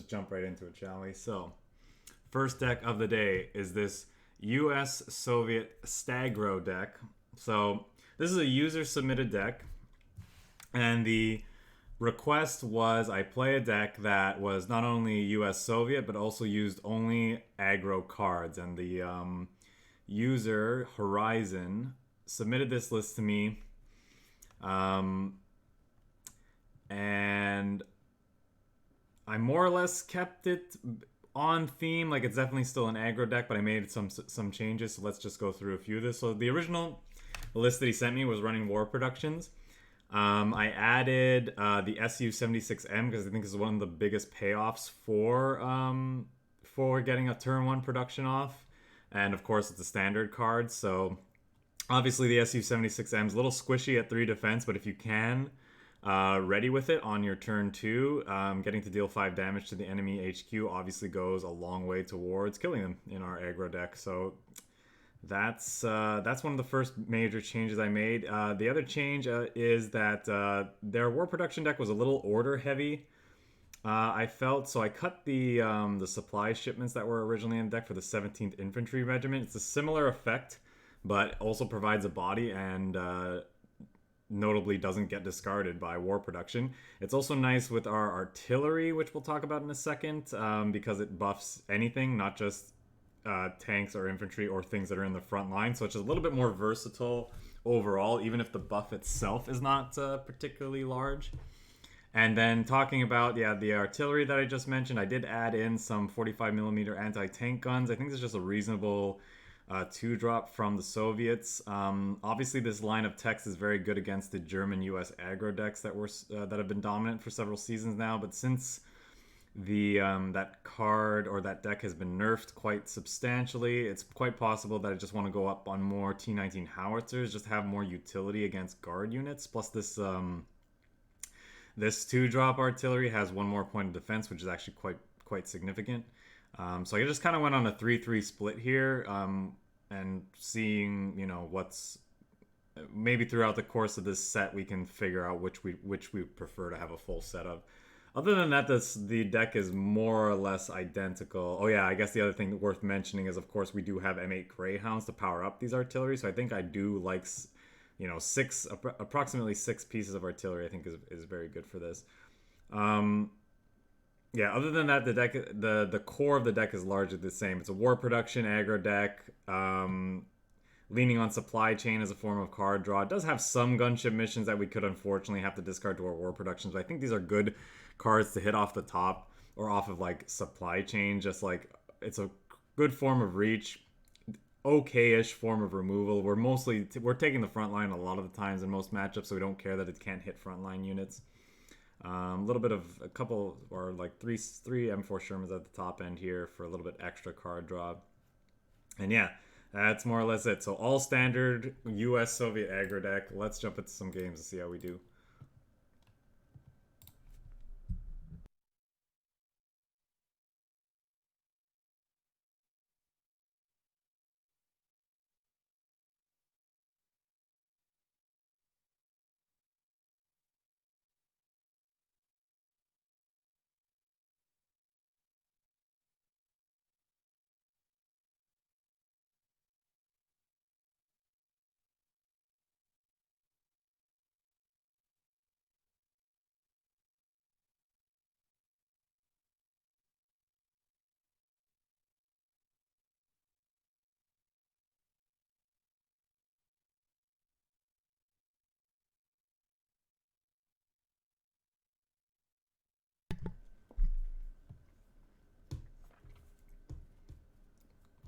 just jump right into it, shall we? So, first deck of the day is this US Soviet Staggro deck. So, this is a user submitted deck, and the request was I play a deck that was not only US Soviet but also used only aggro cards. And the user Horizon submitted this list to me, and I more or less kept it on theme. Like, it's definitely still an aggro deck, but I made some changes. So let's just go through a few of this. So the original list that he sent me was running War Productions. I added the SU-76M because I think this is one of the biggest payoffs for getting a turn 1 production off. And of course, it's a standard card. So obviously the SU-76M is a little squishy at 3 defense, but if you can ready with it on your turn 2, getting to deal 5 damage to the enemy HQ obviously goes a long way towards killing them in our aggro deck. So that's one of the first major changes I made. The other change is that their war production deck was a little order heavy. I felt so I cut the supply shipments that were originally in the deck for the 17th Infantry Regiment. It's a similar effect, but also provides a body and notably doesn't get discarded by war production. It's also nice with our artillery, which we'll talk about in a second, because it buffs anything, not just tanks or infantry or things that are in the front line. So it's just a little bit more versatile overall, even if the buff itself is not particularly large. And then talking about, the artillery that I just mentioned, I did add in some 45mm anti-tank guns. I think this is just a reasonable 2-drop from the Soviets. Obviously, this line of text is very good against the German-US aggro decks that have been dominant for several seasons now. But since that card or that deck has been nerfed quite substantially, it's quite possible that I just want to go up on more T19 howitzers, just have more utility against guard units. Plus this this 2-drop artillery has 1 more point of defense, which is actually quite significant. So I just kind of went on a 3-3 split here, and seeing, what's maybe throughout the course of this set we can figure out which we prefer to have a full set of. Other than that, the deck is more or less identical. Oh yeah, I guess the other thing worth mentioning is, of course, we do have M8 Greyhounds to power up these artillery. So I think I do like, approximately 6 pieces of artillery. I think is very good for this. Yeah, other than that, the deck, the core of the deck is largely the same. It's a war production aggro deck, leaning on supply chain as a form of card draw. It does have some gunship missions that we could unfortunately have to discard to our war productions, but I think these are good cards to hit off the top or off of like supply chain. Just like, it's a good form of reach, okay-ish form of removal. We're taking the front line a lot of the times in most matchups, so we don't care that it can't hit frontline units. A little bit of a couple or like three M4 Shermans at the top end here for a little bit extra card draw. And yeah, that's more or less it. So all standard US Soviet aggro deck. Let's jump into some games and see how we do.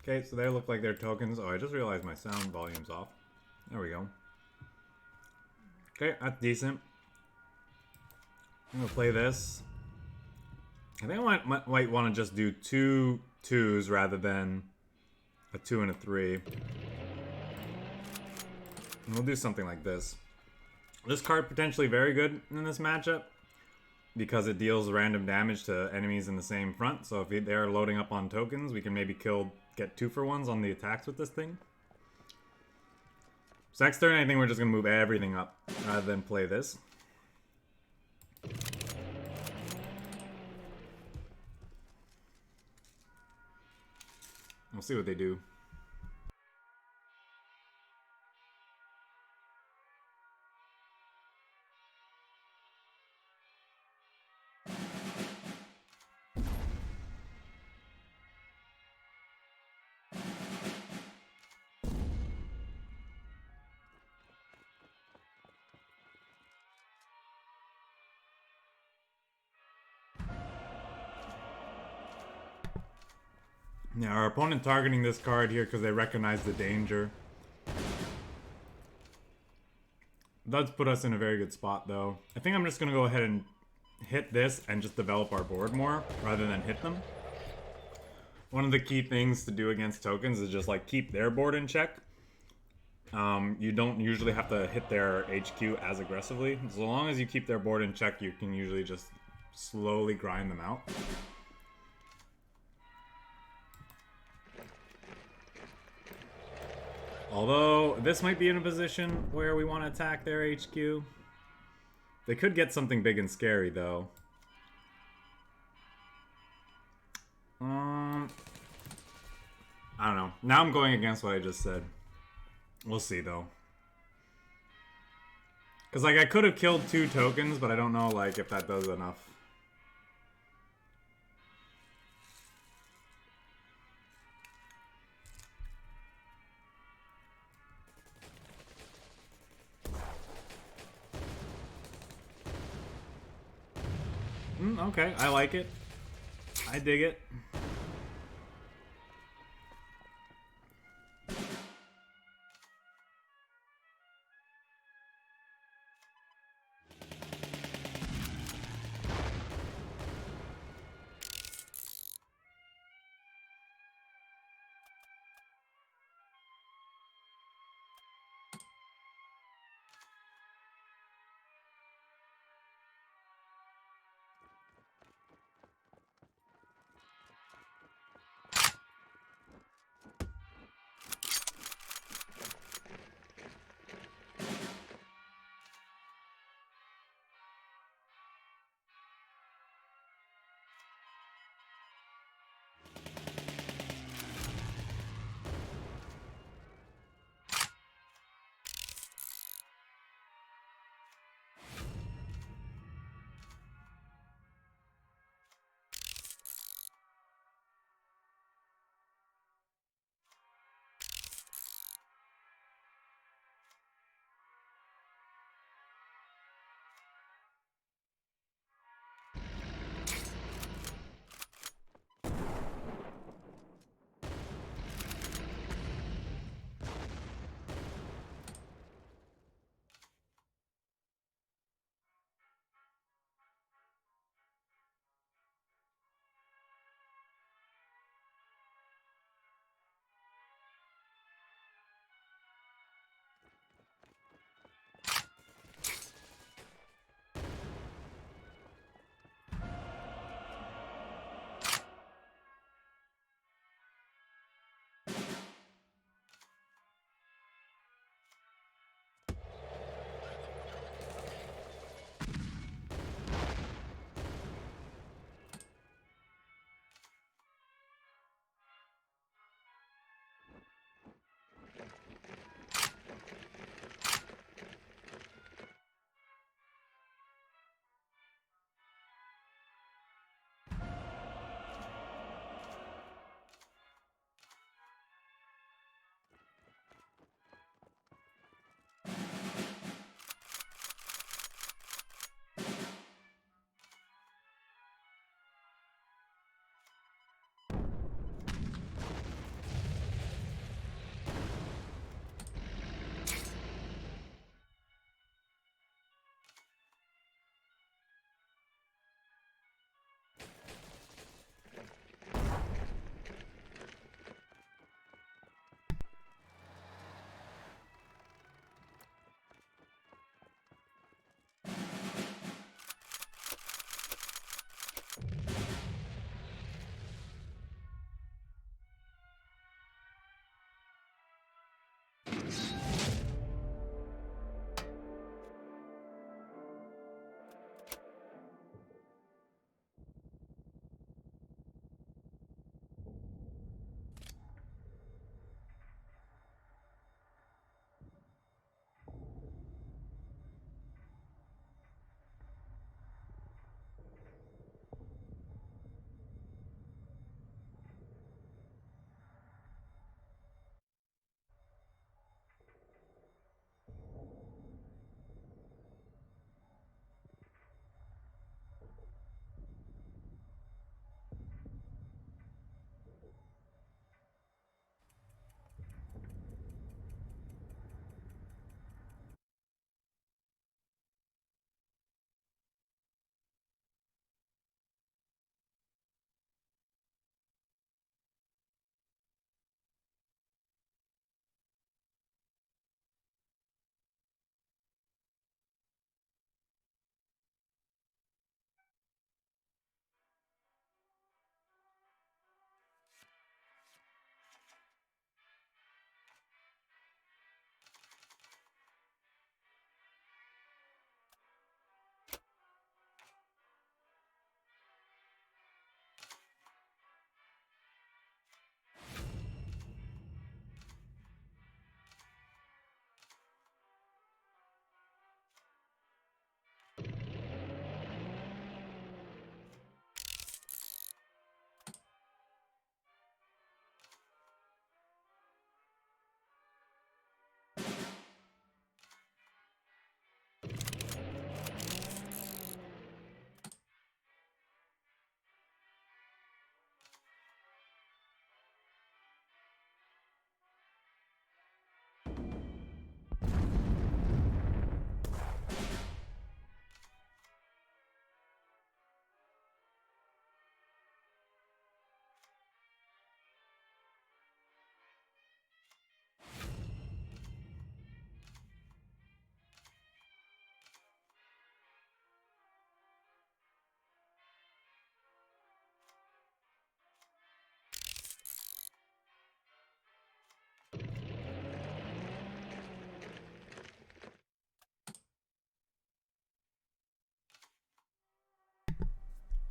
Okay, so they look like they're tokens. Oh, I just realized my sound volume's off. There we go. Okay, that's decent. I'm gonna play this. I think I might want to just do 2 2s rather than a 2 and a 3. And we'll do something like this. This card potentially very good in this matchup because it deals random damage to enemies in the same front. So if they're loading up on tokens, we can maybe get 2-for-1s on the attacks with this thing. So next turn, I think we're just going to move everything up rather than play this. We'll see what they do. Yeah, our opponent targeting this card here because they recognize the danger. Does put us in a very good spot, though. I think I'm just going to go ahead and hit this and just develop our board more rather than hit them. One of the key things to do against tokens is just like keep their board in check. You don't usually have to hit their HQ as aggressively. As long as you keep their board in check, you can usually just slowly grind them out. Although, this might be in a position where we want to attack their HQ. They could get something big and scary, though. I don't know. Now I'm going against what I just said. We'll see, though. Because, like, I could have killed 2 tokens, but I don't know, like, if that does enough. Okay, I like it. I dig it.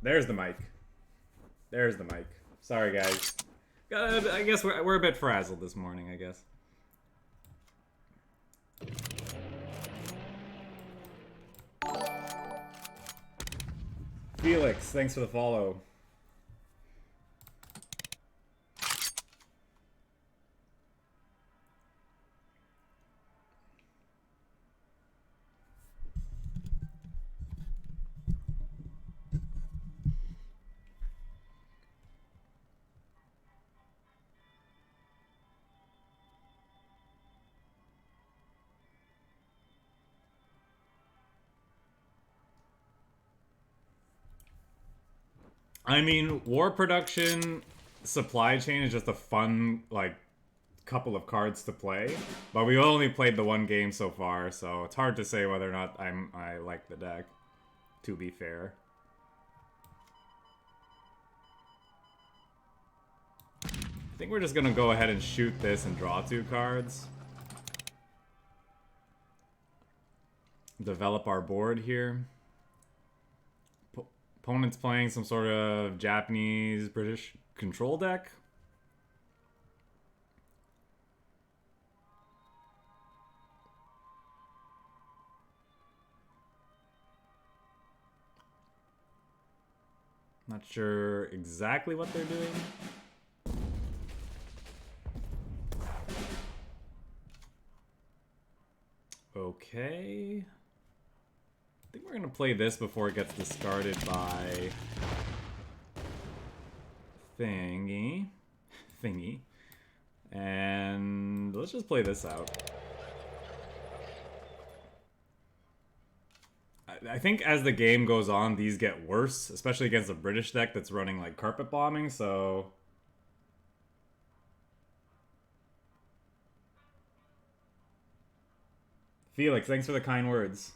There's the mic. There's the mic. Sorry, guys. I guess we're a bit frazzled this morning, I guess. Felix, thanks for the follow. I mean, war production supply chain is just a fun, like, couple of cards to play. But we only played the one game so far, so it's hard to say whether or not I like the deck, to be fair. I think we're just gonna go ahead and shoot this and draw 2 cards. Develop our board here. Opponent's playing some sort of Japanese, British control deck. Not sure exactly what they're doing. Okay. I think we're gonna play this before it gets discarded by thingy. And let's just play this out. I think as the game goes on, these get worse, especially against a British deck that's running like carpet bombing, so... Felix, thanks for the kind words.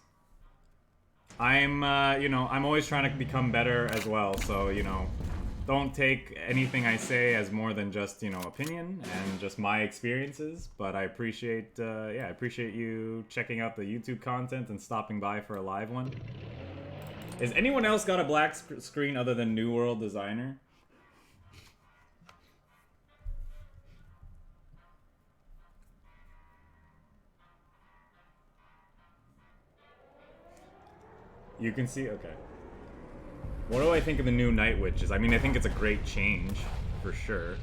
I'm, you know, I'm always trying to become better as well, so, you know, don't take anything I say as more than just, you know, opinion and just my experiences, but I appreciate, yeah, I appreciate you checking out the YouTube content and stopping by for a live one. Is anyone else got a black screen other than New World Designer? You can see? Okay. What do I think of the new Night Witches? I mean, I think it's a great change, for sure.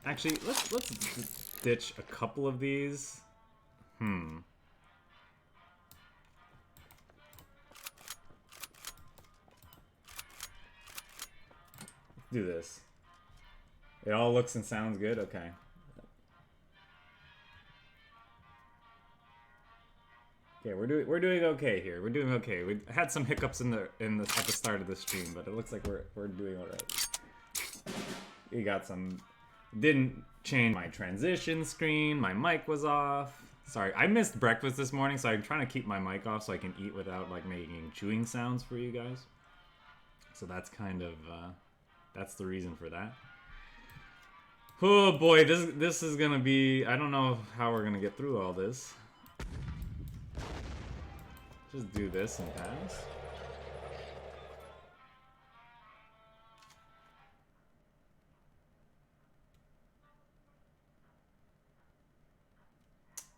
Actually, let's ditch a couple of these. Let's do this. It all looks and sounds good? Okay. Okay, we're doing okay here. We're doing okay. We had some hiccups at the start of the stream, but it looks like we're doing all right. We got some. Didn't change my transition screen. My mic was off. Sorry, I missed breakfast this morning, so I'm trying to keep my mic off so I can eat without like making chewing sounds for you guys. So that's kind of that's the reason for that. Oh boy, this is gonna be. I don't know how we're gonna get through all this. Just do this and pass.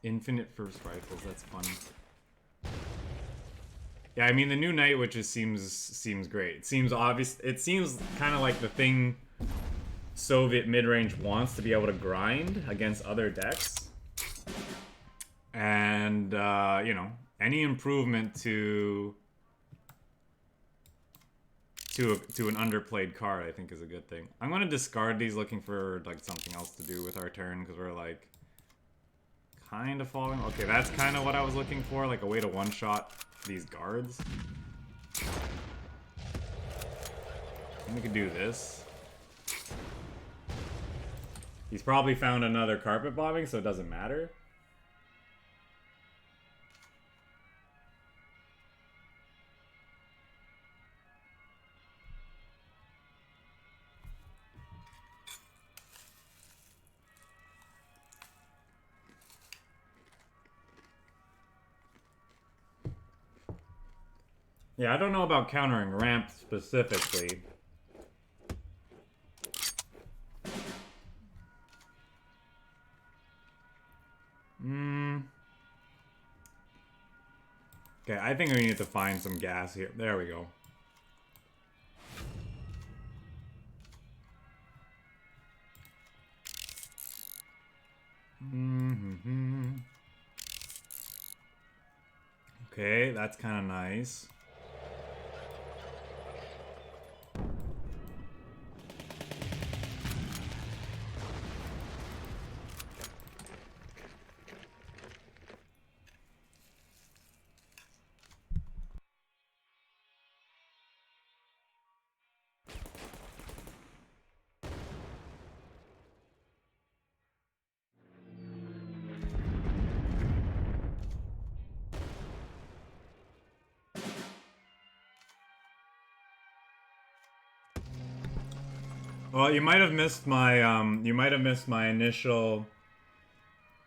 Infinite first rifles, that's fun. Yeah, I mean the new Night Witches seems great. It seems obvious. It seems kind of like the thing Soviet mid-range wants, to be able to grind against other decks. And you know, any improvement to an underplayed card, I think, is a good thing. I'm gonna discard these, looking for like something else to do with our turn, because we're like kind of falling. Okay, that's kind of what I was looking for, like a way to one-shot these guards. And we could do this. He's probably found another carpet bombing, so it doesn't matter. Yeah, I don't know about countering ramp specifically. Okay, I think we need to find some gas here. There we go. Okay, that's kind of nice. Well, you might have missed my initial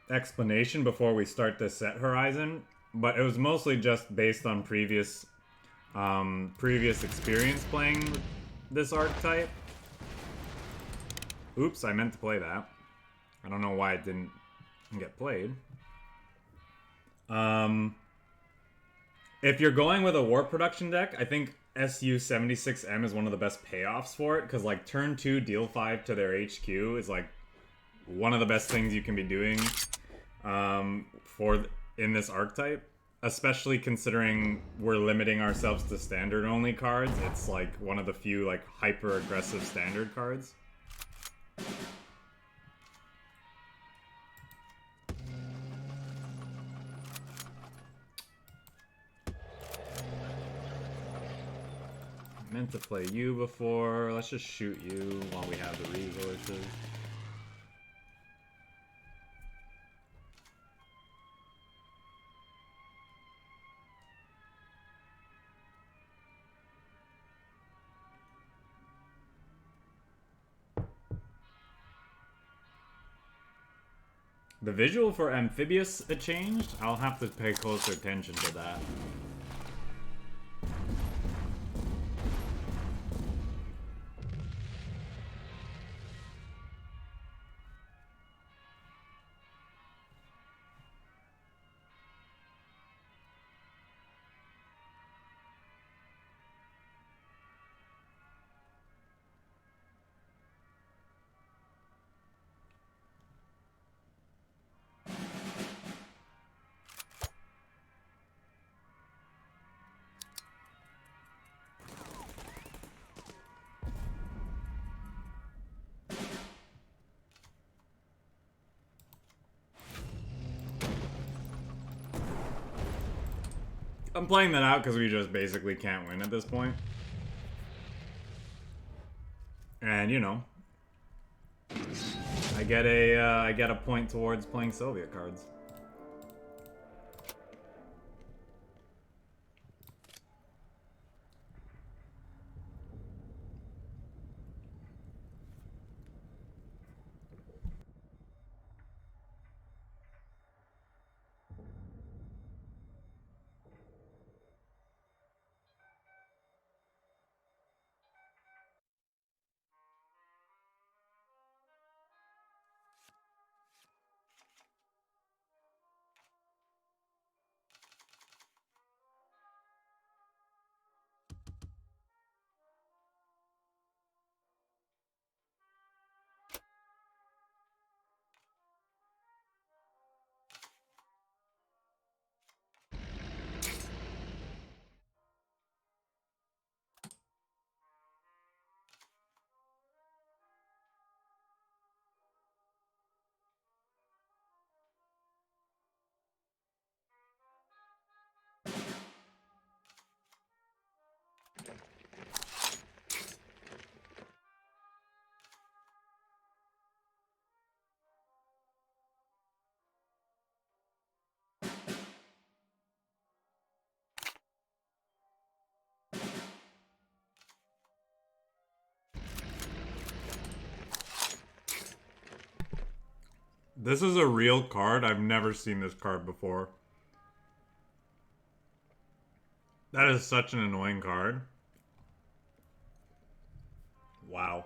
explanation before we start this set horizon, but it was mostly just based on previous experience playing this archetype. Oops, I meant to play that. I don't know why it didn't get played. If you're going with a war production deck, I think SU-76M is one of the best payoffs for it, because like turn 2 deal 5 to their HQ is like one of the best things you can be doing in this archetype, especially considering we're limiting ourselves to standard only cards. It's like one of the few like hyper aggressive standard cards. Meant to play you before. Let's just shoot you while we have the resources. The visual for Amphibious changed? I'll have to pay closer attention to that. I'm playing that out because we just basically can't win at this point. And, you know, I get a point towards playing Soviet cards. This is a real card. I've never seen this card before. That is such an annoying card. Wow.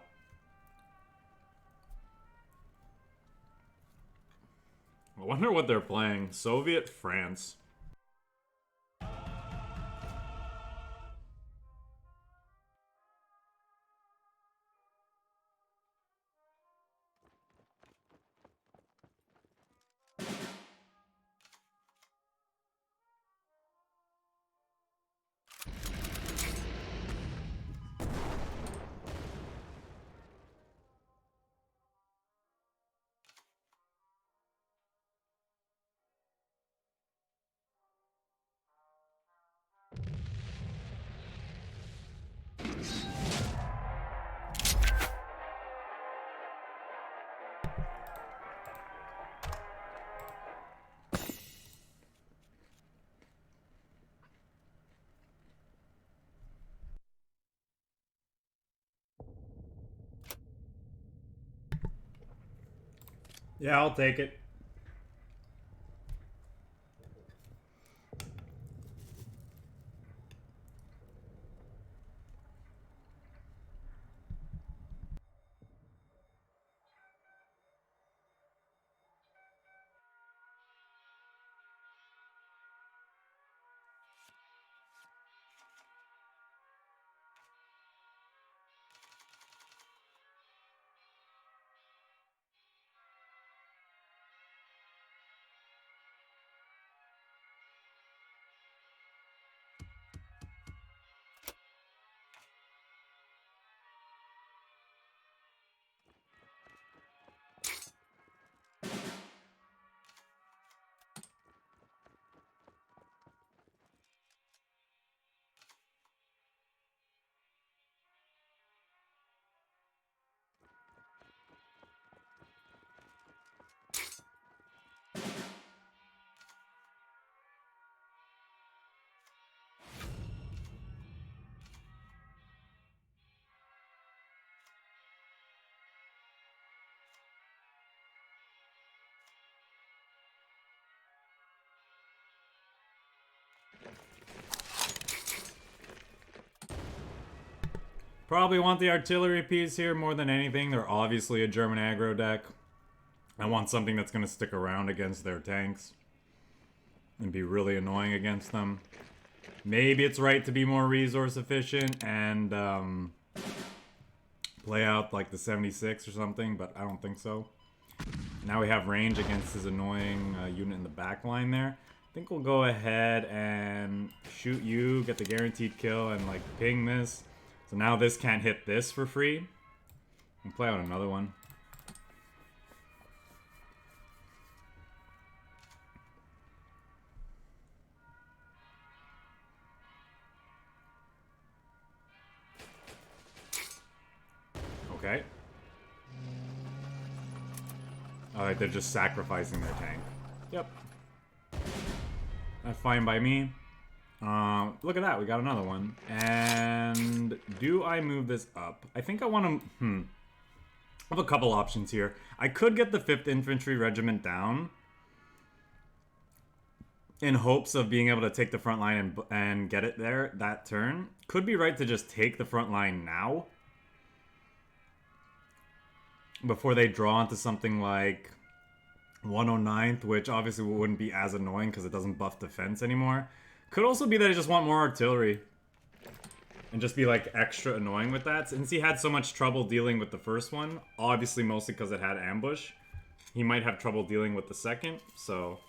I wonder what they're playing. Soviet France. Yeah, I'll take it. Probably want the artillery piece here more than anything. They're obviously a German aggro deck. I want something that's going to stick around against their tanks and be really annoying against them. Maybe it's right to be more resource efficient and play out like the 76 or something, but I don't think so. Now we have range against his annoying unit in the back line there. I think we'll go ahead and shoot you, get the guaranteed kill, and like ping this. So now this can't hit this for free. We'll play out another one. Okay. Alright, they're just sacrificing their tank. Yep. That's fine by me. Look at that, we got another one. And do I move this up? I think I want to... I have a couple options here. I could get the 5th Infantry Regiment down in hopes of being able to take the front line and get it there that turn. Could be right to just take the front line now before they draw into something like 109th, which obviously wouldn't be as annoying because it doesn't buff defense anymore. Could also be that I just want more artillery and just be like extra annoying with that. Since he had so much trouble dealing with the first one, obviously mostly because it had ambush, he might have trouble dealing with the second, so...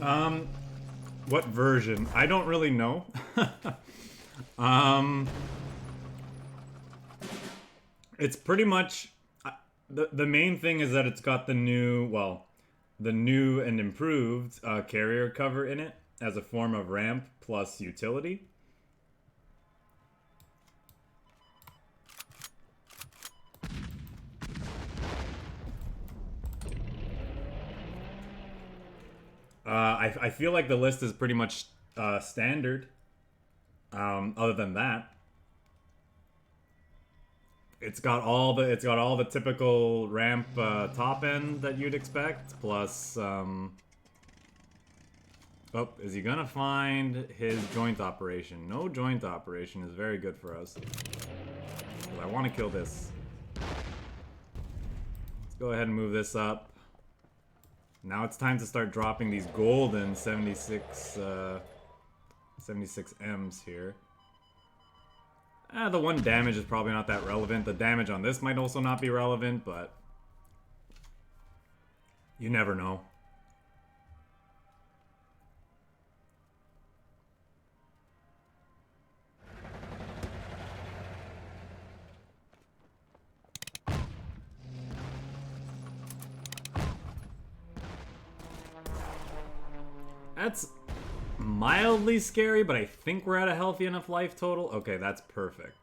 What version? I don't really know. um, it's pretty much the main thing is that it's got the new, well, the new and improved carrier cover in it as a form of ramp plus utility. I feel like the list is pretty much standard. Other than that, it's got all the typical ramp top end that you'd expect. Plus, oh, is he gonna find his joint operation? No joint operation is very good for us. I want to kill this. Let's go ahead and move this up. Now it's time to start dropping these golden 76 M's here. The one damage is probably not that relevant. The damage on this might also not be relevant, but you never know. That's mildly scary, but I think we're at a healthy enough life total. Okay, that's perfect.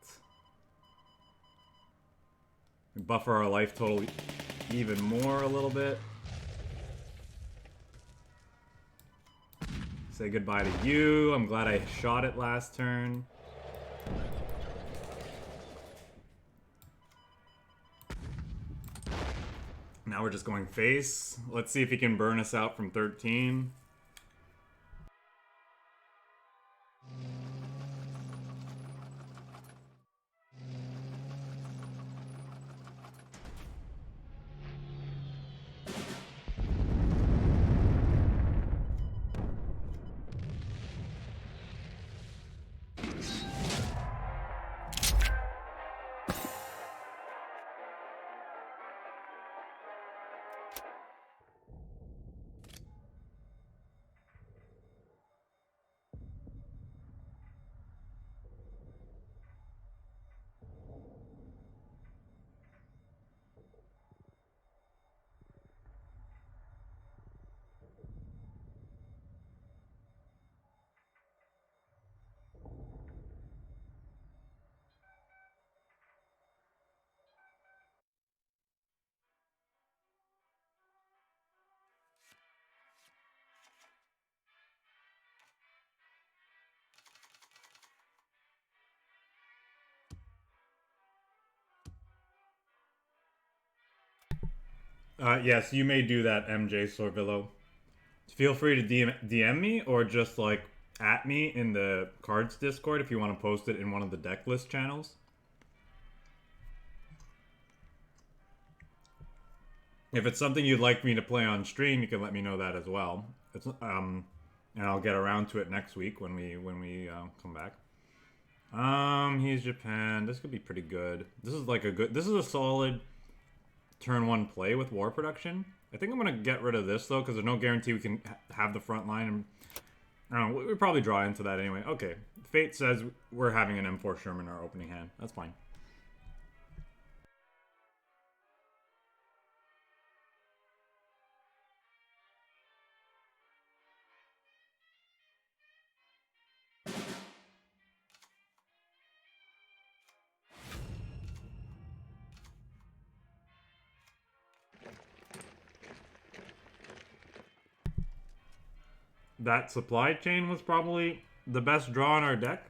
We buffer our life total even more a little bit. Say goodbye to you. I'm glad I shot it last turn. Now we're just going face. Let's see if he can burn us out from 13. Yes, you may do that, MJ Sorvillo. Feel free to DM me or just like at me in the cards Discord if you want to post it in one of the deck list channels. If it's something you'd like me to play on stream, you can let me know that as well. It's and I'll get around to it next week when we come back. He's Japan. This could be pretty good. This is like this is a solid turn one play with war production. I think I'm gonna get rid of this though because there's no guarantee we can have the front line. And I don't know. We'll probably draw into that anyway. Okay, Fate says we're having an M4 Sherman in our opening hand. That's fine. That supply chain was probably the best draw in our deck.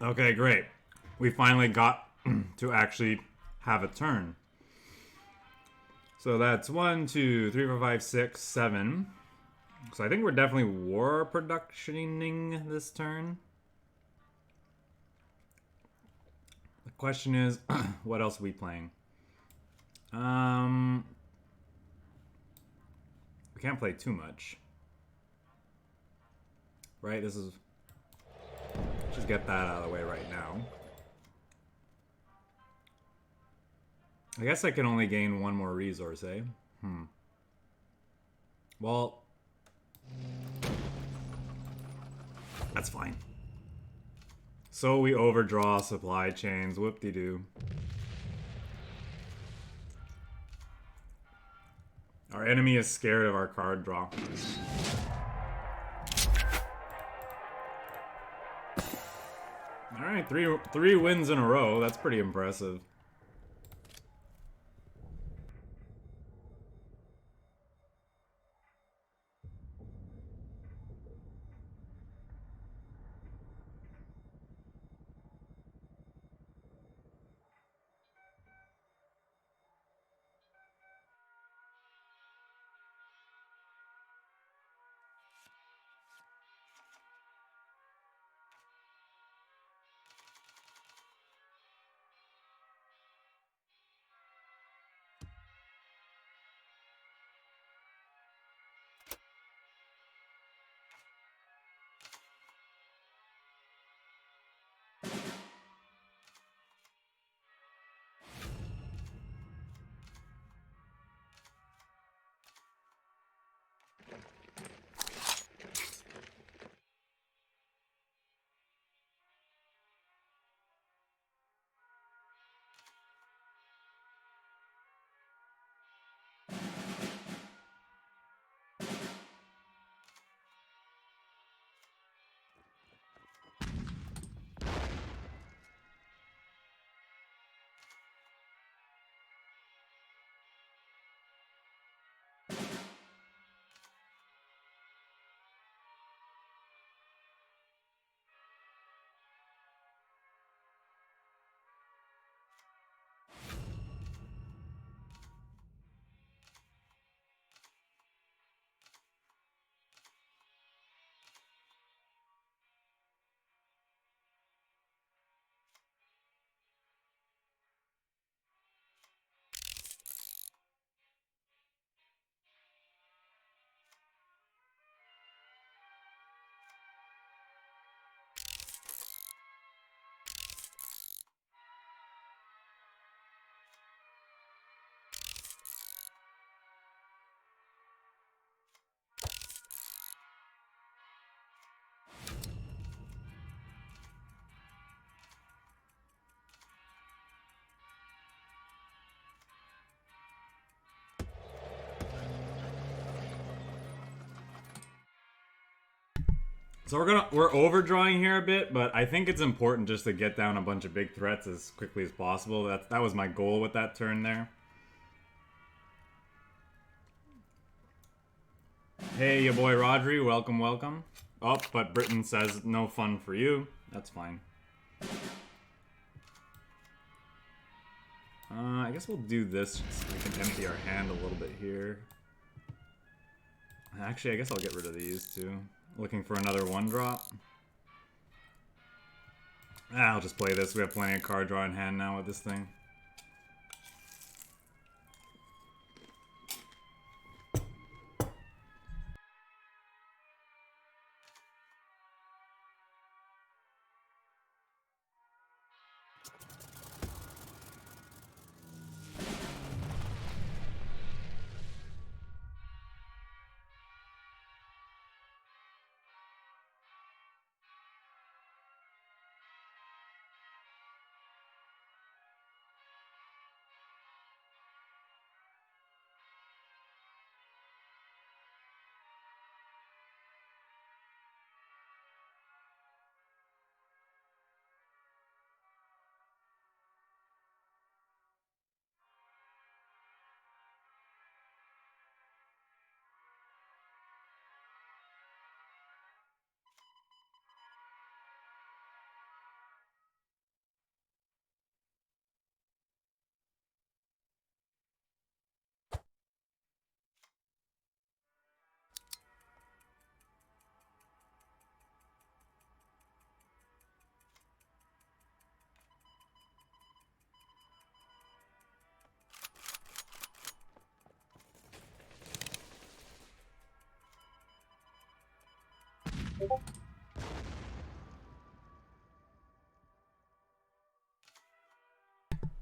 Okay, great. We finally got to actually have a turn. So that's 1, 2, 3, 4, 5, 6, 7. So I think we're definitely war productioning this turn. The question is, what else are we playing? We can't play too much. Right, this is... Just get that out of the way right now. I guess I can only gain one more resource, eh? Well... That's fine. So we overdraw supply chains. Whoop-de-doo. Our enemy is scared of our card draw. Alright, three wins in a row. That's pretty impressive. So we're overdrawing here a bit, but I think it's important just to get down a bunch of big threats as quickly as possible. That was my goal with that turn there. Hey, your boy Rodri, welcome, welcome. Oh, but Britain says no fun for you. That's fine. I guess we'll do this so we can empty our hand a little bit here. Actually, I guess I'll get rid of these too. Looking for another one drop. I'll just play this. We have plenty of card draw in hand now with this thing.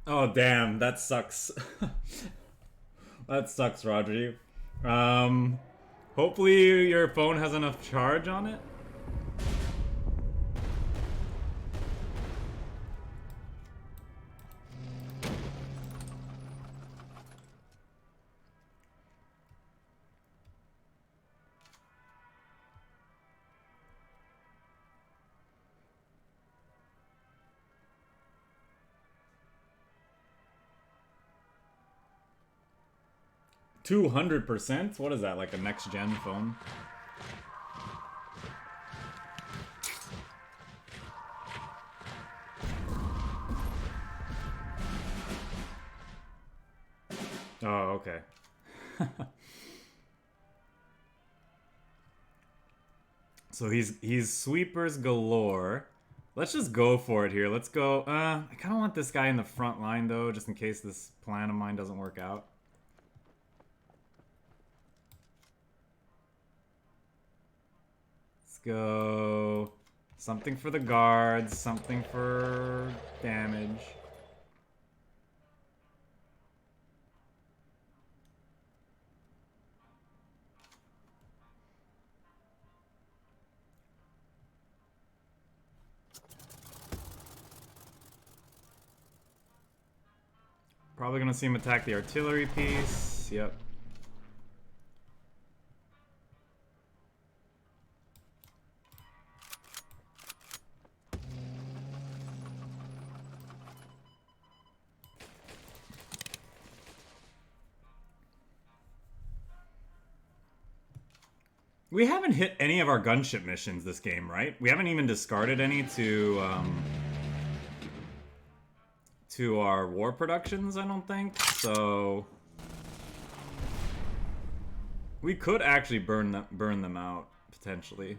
Oh damn, that sucks. That sucks, Roger. Hopefully your phone has enough charge on it. $200%? What is that, like a next-gen phone? Oh, okay. So he's sweepers galore. Let's just go for it here. Let's go. I kind of want this guy in the front line, though, just in case this plan of mine doesn't work out. Let's go. Something for the guards, something for damage. Probably gonna see him attack the artillery piece. Yep. We haven't hit any of our gunship missions this game, right? We haven't even discarded any to our war productions, I don't think. So we could actually burn them out potentially.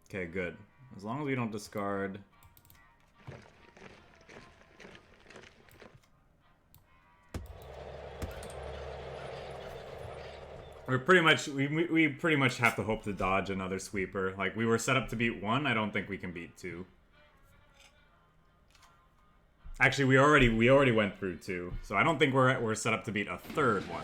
Okay, good. As long as we don't discard. We pretty much have to hope to dodge another sweeper. Like, we were set up to beat one, I don't think we can beat two. Actually, we already went through two, so I don't think we're set up to beat a third one.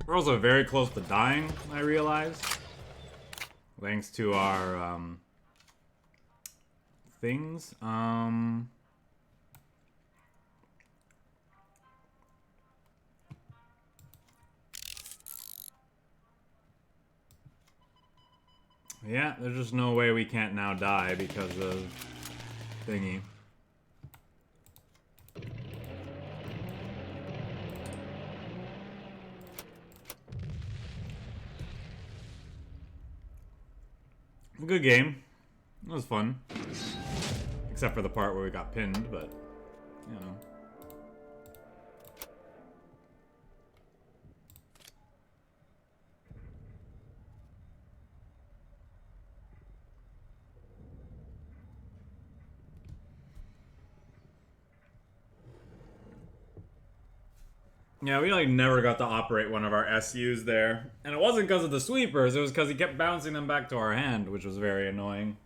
We're also very close to dying, I realize. Thanks to our, things. Yeah, there's just no way we can't now die because of thingy. Good game. It was fun. Except for the part where we got pinned, but, you know. Yeah, we like never got to operate one of our SUs there. And it wasn't because of the sweepers, it was because he kept bouncing them back to our hand, which was very annoying.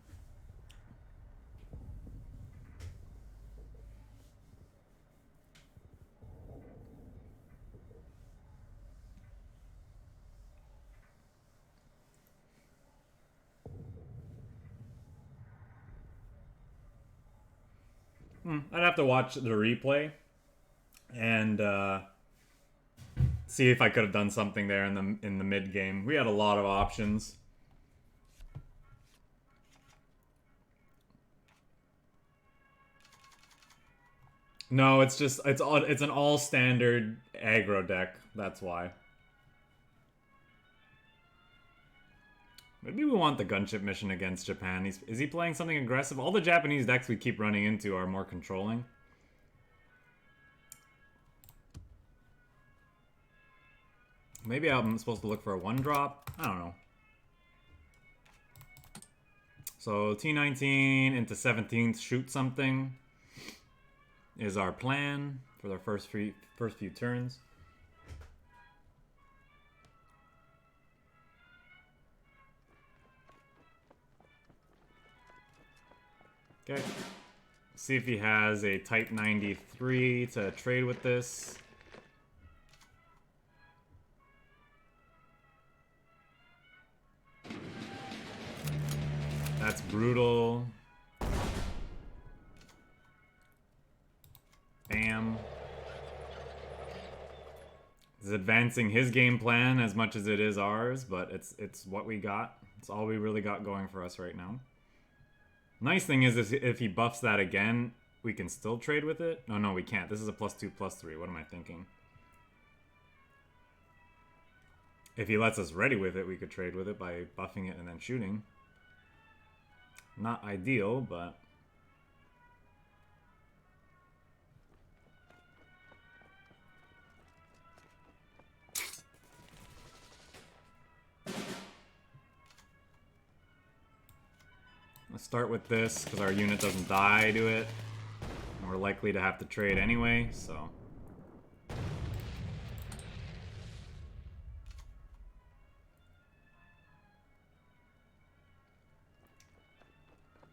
I'd have to watch the replay and see if I could have done something there in the mid game. We had a lot of options. No, it's an all standard aggro deck. That's why. Maybe we want the gunship mission against Japan. Is he playing something aggressive? All the Japanese decks we keep running into are more controlling. Maybe I'm supposed to look for a 1-drop? I don't know. So T19 into 17th, shoot something is our plan for the first few turns. Okay. See if he has a Type 93 to trade with this. That's brutal. Bam. It's advancing his game plan as much as it is ours, but it's what we got. It's all we really got going for us right now. Nice thing is if he buffs that again, we can still trade with it. No, we can't. This is a +2/+3. What am I thinking? If he lets us ready with it, we could trade with it by buffing it and then shooting. Not ideal, but... Let's start with this, because our unit doesn't die to it. And we're likely to have to trade anyway, so...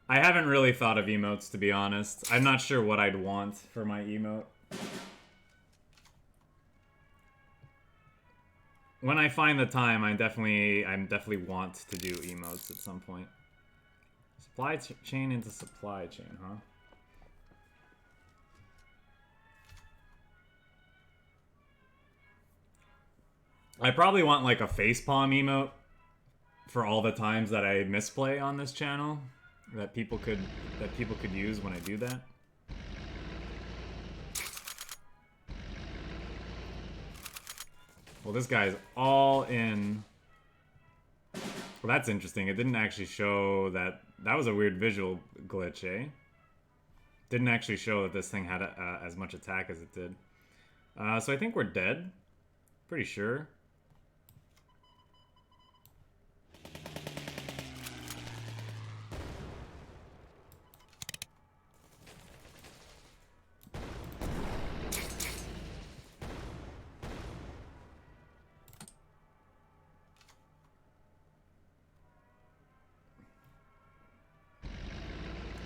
I haven't really thought of emotes, to be honest. I'm not sure what I'd want for my emote. When I find the time, I definitely want to do emotes at some point. Supply chain into supply chain, huh? I probably want like a facepalm emote for all the times that I misplay on this channel that people could use when I do that. Well, this guy's all in. Well, that's interesting. It didn't actually show that. That was a weird visual glitch, eh? Didn't actually show that this thing had as much attack as it did. So I think we're dead. Pretty sure.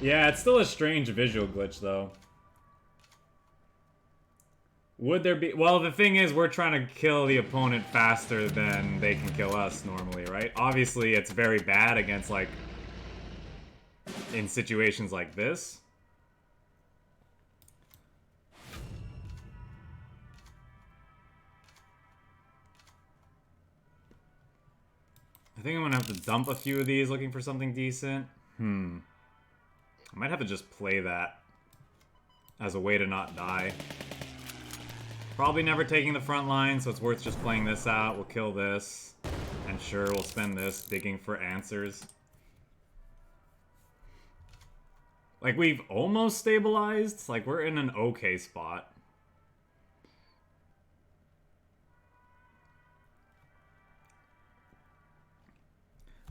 Yeah, it's still a strange visual glitch, though. Would there be... Well, the thing is, we're trying to kill the opponent faster than they can kill us normally, right? Obviously, it's very bad against, like... in situations like this. I think I'm gonna have to dump a few of these looking for something decent. I might have to just play that as a way to not die. Probably never taking the front line, so it's worth just playing this out. We'll kill this. And sure, we'll spend this digging for answers. Like, we've almost stabilized. Like, we're in an okay spot.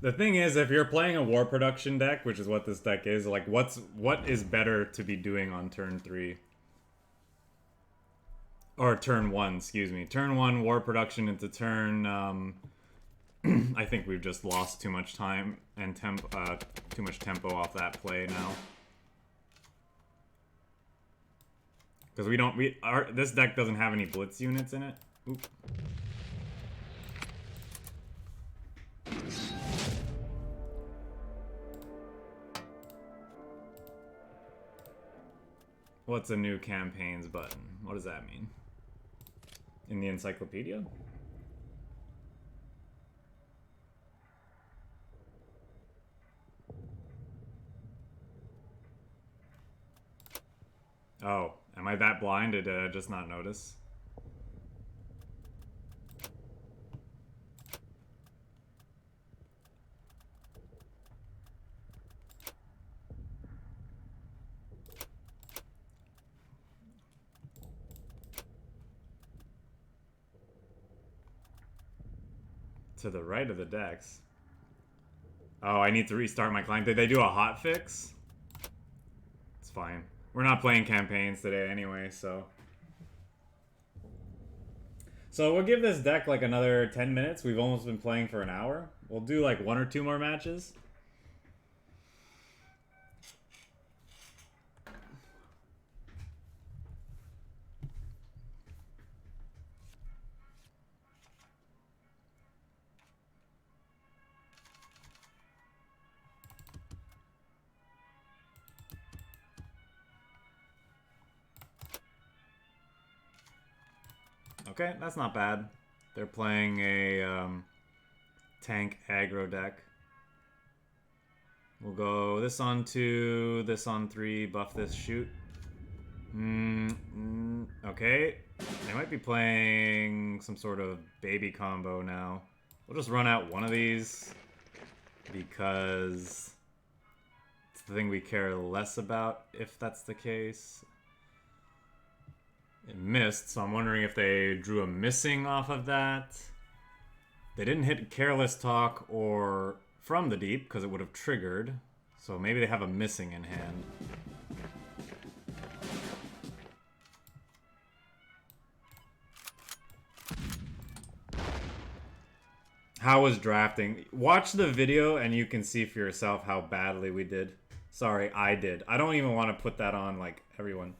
The thing is, if you're playing a war production deck, which is what this deck is, like, what is better to be doing on turn 3? Or turn 1, excuse me. Turn 1, war production into turn... I think we've just lost too much time and too much tempo off that play now. Because this deck doesn't have any blitz units in it. Oop. What's a new campaigns button? What does that mean? In the encyclopedia? Oh, am I that blind? Did I just not notice? To the right of the decks. Oh, I need to restart my client. Did they do a hotfix? It's fine. We're not playing campaigns today anyway, so... So we'll give this deck like another 10 minutes. We've almost been playing for an hour. We'll do like 1 or 2 more matches. Okay, that's not bad. They're playing a tank aggro deck. We'll go this on 2, this on 3, buff this, shoot. Okay. They might be playing some sort of baby combo now. We'll just run out one of these because it's the thing we care less about if that's the case. It missed, so I'm wondering if they drew a missing off of that. They didn't hit Careless Talk or From the Deep, because it would have triggered. So maybe they have a missing in hand. How was drafting? Watch the video and you can see for yourself how badly we did. Sorry, I did. I don't even want to put that on, like, everyone.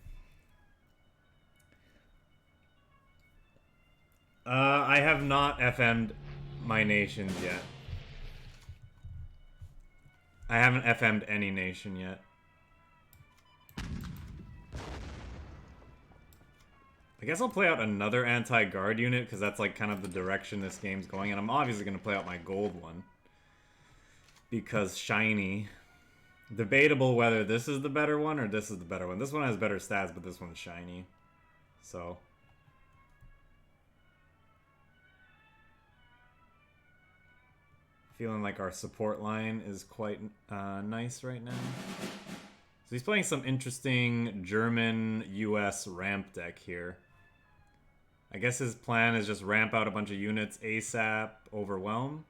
I have not FM'd my nations yet. I haven't FM'd any nation yet. I guess I'll play out another anti-guard unit, because that's like kind of the direction this game's going, and I'm obviously going to play out my gold one. Because shiny. Debatable whether this is the better one or this is the better one. This one has better stats, but this one's shiny. So... feeling like our support line is quite nice right now. So he's playing some interesting German-US ramp deck here. I guess his plan is just ramp out a bunch of units ASAP, overwhelm.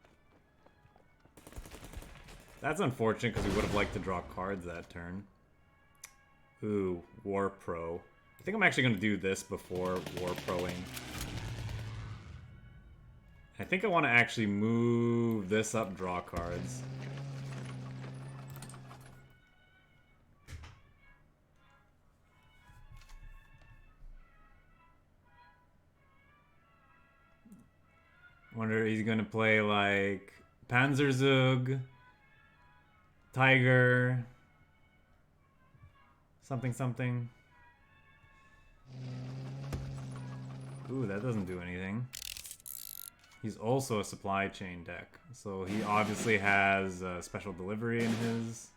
That's unfortunate because we would have liked to draw cards that turn. Ooh, War Pro. I think I'm actually going to do this before War Proing. I think I want to actually move this up, draw cards. Wonder if he's going to play like Panzerzug, Tiger, something something. Ooh, that doesn't do anything. He's also a supply chain deck, so he obviously has special delivery in his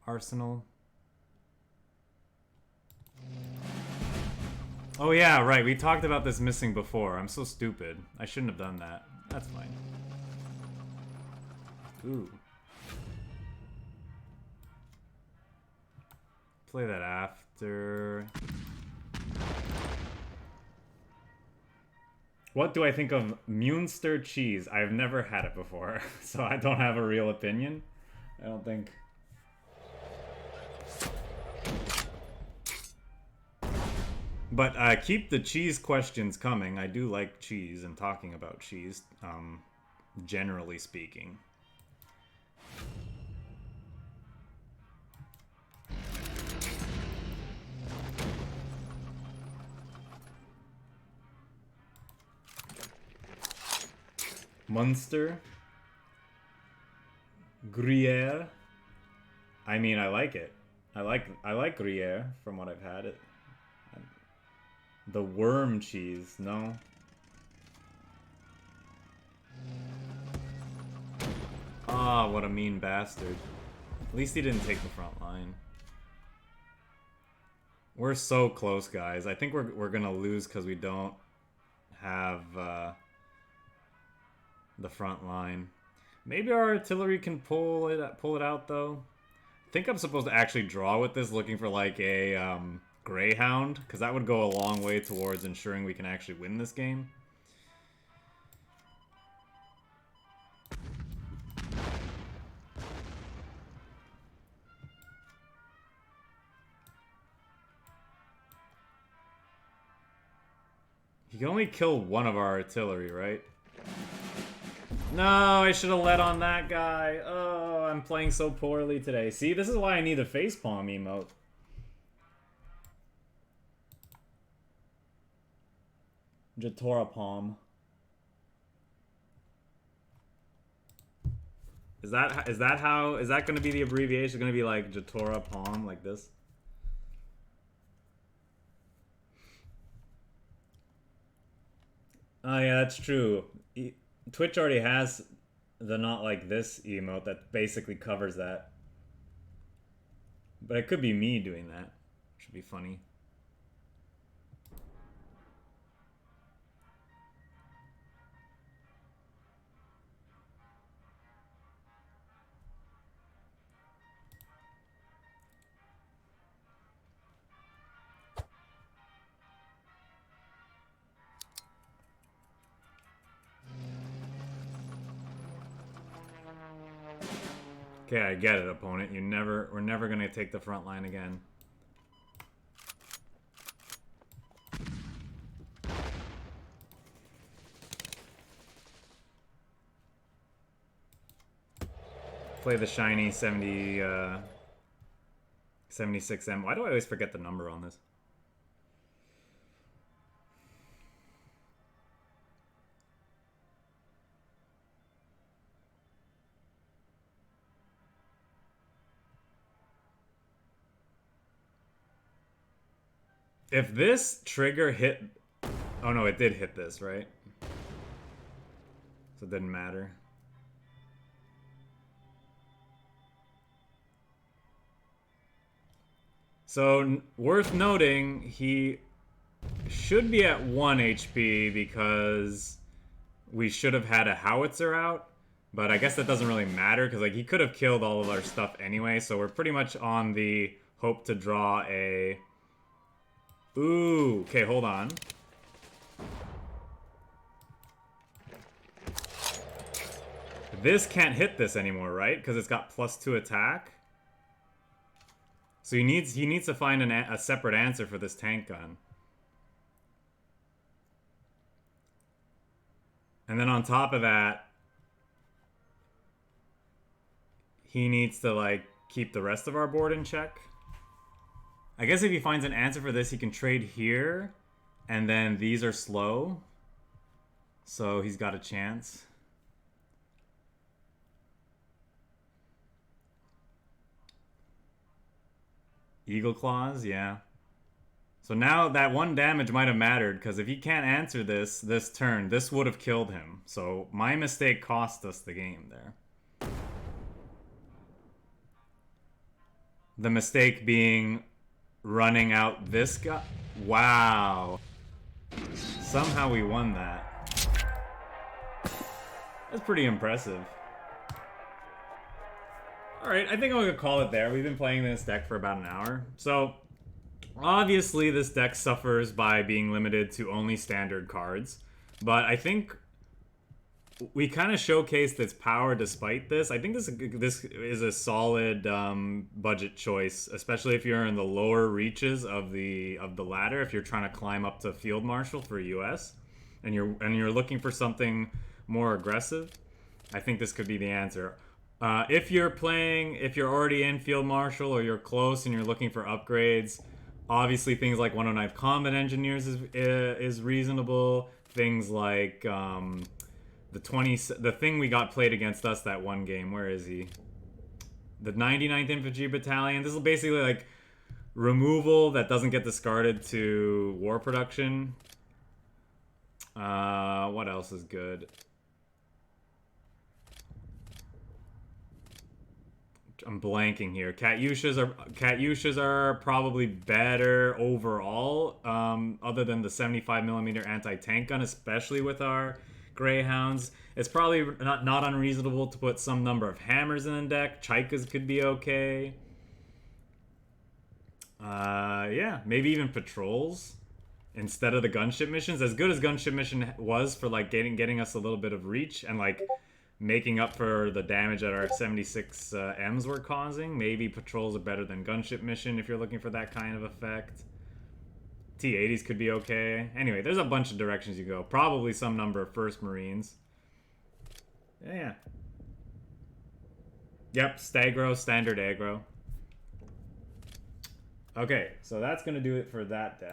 arsenal. Oh yeah, right, we talked about this missing before. I'm so stupid. I shouldn't have done that. That's fine. Ooh. Play that after... What do I think of Munster cheese? I've never had it before, so I don't have a real opinion. I don't think. But keep the cheese questions coming. I do like cheese and talking about cheese, generally speaking. Munster. Gruyere. I mean, I like it. I like Gruyere from what I've had. It. The worm cheese, no. Ah, what a mean bastard. At least he didn't take the front line. We're so close, guys. I think we're gonna lose because we don't have the front line. Maybe our artillery can pull it out though. I think I'm supposed to actually draw with this, looking for like a Greyhound, because that would go a long way towards ensuring we can actually win this game. He can only kill one of our artillery, right? No, I should have led on that guy. Oh, I'm playing so poorly today. See, this is why I need a facepalm emote. Jatora palm. Is that going to be the abbreviation? Going to be like Jatora palm, like this? Oh yeah, that's true. Twitch already has the not like this emote that basically covers that. But it could be me doing that. Should be funny. Okay, I get it, opponent. We're never gonna take the front line again. Play the shiny 76M. Why do I always forget the number on this? If this trigger hit... Oh no, it did hit this, right? So it didn't matter. So, worth noting, he should be at 1 HP because we should have had a howitzer out. But I guess that doesn't really matter because like he could have killed all of our stuff anyway. So we're pretty much on the hope to draw a... Ooh, okay, hold on. This can't hit this anymore, right? Because it's got +2 attack. So he needs to find a separate answer for this tank gun. And then on top of that, he needs to like keep the rest of our board in check. I guess if he finds an answer for this, he can trade here, and then these are slow. So he's got a chance. Eagle Claws, yeah. So now that 1 damage might have mattered, because if he can't answer this turn, this would have killed him. So my mistake cost us the game there. The mistake being running out this guy. Wow. Somehow we won that. That's pretty impressive. Alright, I think I'm gonna call it there. We've been playing this deck for about an hour. So, obviously this deck suffers by being limited to only standard cards. But I think we kind of showcased its power despite this. I think this is a solid budget choice, especially if you're in the lower reaches of the ladder. If you're trying to climb up to Field Marshal for US, and you're looking for something more aggressive, I think this could be the answer. If you're already in Field Marshal or you're close and you're looking for upgrades, obviously things like 109th Combat Engineers is reasonable. Things like the thing we got played against us that one game. Where is he? The 99th Infantry Battalion. This is basically like removal that doesn't get discarded to war production. What else is good? I'm blanking here. Katyushas are probably better overall, other than the 75mm anti-tank gun, especially with our Greyhounds. It's probably not unreasonable to put some number of hammers in the deck. Chaikas could be okay. Yeah, maybe even patrols instead of the gunship missions. As good as gunship mission was for like getting us a little bit of reach and like making up for the damage that our 76 Ms were causing, maybe patrols are better than gunship mission if you're looking for that kind of effect. T80s could be okay. Anyway, there's a bunch of directions you go. Probably some number of First Marines. Yeah. Yep, Staggro, standard aggro. Okay, so that's going to do it for that deck.